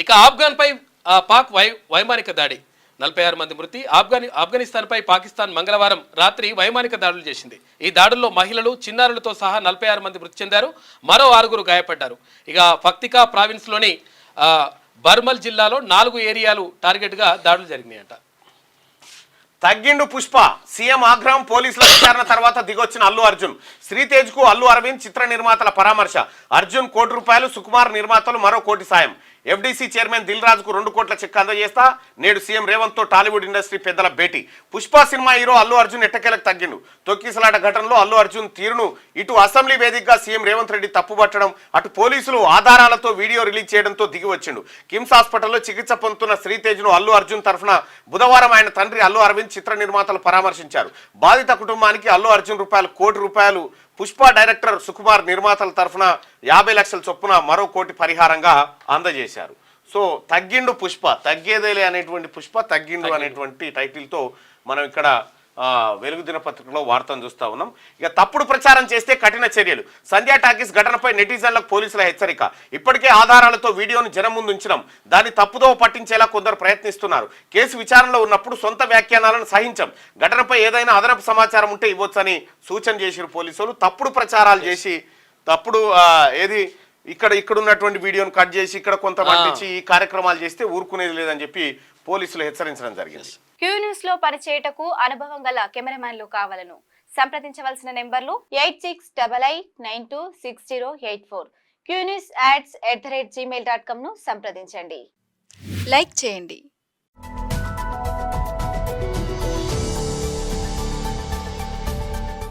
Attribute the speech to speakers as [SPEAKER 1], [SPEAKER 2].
[SPEAKER 1] ఇక ఆఫ్ఘన్పై పాక్ వైమానిక దాడి 46 మంది మృతి. ఆఫ్ఘనిస్తాన్పై పాకిస్తాన్ మంగళవారం రాత్రి వైమానిక దాడులు చేసింది. ఈ దాడుల్లో మహిళలు, చిన్నారులతో సహా 46 మంది మృతి చెందారు. మరో 6 గాయపడ్డారు. ఇక ఫక్తికా ప్రావిన్స్లోని బర్మల్ జిల్లాలో 4 ఏరియాలు టార్గెట్గా దాడులు జరిగినాయంట.
[SPEAKER 2] తగ్గిండు పుష్ప, సీఎం ఆగ్రహం, పోలీసుల విచారణ తర్వాత దిగొచ్చిన అల్లు అర్జున్. శ్రీతేజ్కు అల్లు అరవింద్ చిత్ర నిర్మాతల పరామర్శ. అర్జున్ ₹1, సుకుమార్ నిర్మాతలు మరో ₹1 సాయం. ఎఫ్డీసీ చైర్మన్ దిల్ రాజుకు ₹2 కోట్ల చెక్ అందజేస్తా. నేడు సీఎం రేవంత్ తో టాలీవుడ్ ఇండస్ట్రీ పెద్దల భేటీ. పుష్ప సినిమా హీరో అల్లు అర్జున్ ఎట్టకేలకు తగ్గిండు. తొక్కిసలాట ఘటనలో అల్లు అర్జున్ తీరును ఇటు అసెంబ్లీ వేదికగా సీఎం రేవంత్ రెడ్డి తప్పుబట్టడం, అటు పోలీసులు ఆధారాలతో వీడియో రిలీజ్ చేయడంతో దిగి వచ్చిండు. కిమ్స్ హాస్పిటల్లో చికిత్స పొందుతున్న శ్రీతేజ్ను అల్లు అర్జున్ తరఫున బుధవారం ఆయన తండ్రి అల్లు అరవింద్ చిత్ర నిర్మాతలు పరామర్శించారు. బాధిత కుటుంబానికి అల్లు అర్జున్ ₹1 కోటి, పుష్ప డైరెక్టర్ సుకుమార్ నిర్మాతల తరఫున 50 లక్షల చొప్పున మరో ₹1 కోటి పరిహారంగా అందజేశారు. సో తగ్గిండు పుష్ప, తగ్గేదేలే అనేటువంటి పుష్ప తగ్గిండు అనేటువంటి టైటిల్తో మనం ఇక్కడ వెలుగు దినపత్రికలో వార్తను చూస్తా ఉన్నాం. ఇక తప్పుడు ప్రచారం చేస్తే కఠిన చర్యలు. సంధ్యా టాకీస్ ఘటనపై నెటిజన్లకు పోలీసుల హెచ్చరిక. ఇప్పటికే ఆధారాలతో వీడియోను జనం ముందు ఉంచడం, దాన్ని తప్పుదోవ పట్టించేలా కొందరు ప్రయత్నిస్తున్నారు. కేసు విచారణలో ఉన్నప్పుడు సొంత వ్యాఖ్యానాలను సహించం. ఘటనపై ఏదైనా అదనపు సమాచారం ఉంటే ఇవ్వొచ్చని సూచన చేసిన పోలీసులు తప్పుడు ప్రచారాలు చేసి తప్పుడు ఇక్కడ ఉన్నటువంటి వీడియోను కట్ చేసి ఇక్కడ కొంత పండించి ఈ కార్యక్రమాలు చేస్తే ఊరుకునేది లేదని చెప్పి పోలీసులు హెచ్చరించడం జరిగింది.
[SPEAKER 3] క్యూ న్యూస్ లో పనిచేయటకు అనుభవం గల కెమెరామ్యాన్లు కావాలను సంప్రదించవలసిన నెంబర్లు 8688926084. qnewsads@gmail.com ను సంప్రదించండి.
[SPEAKER 4] లైక్ చేయండి.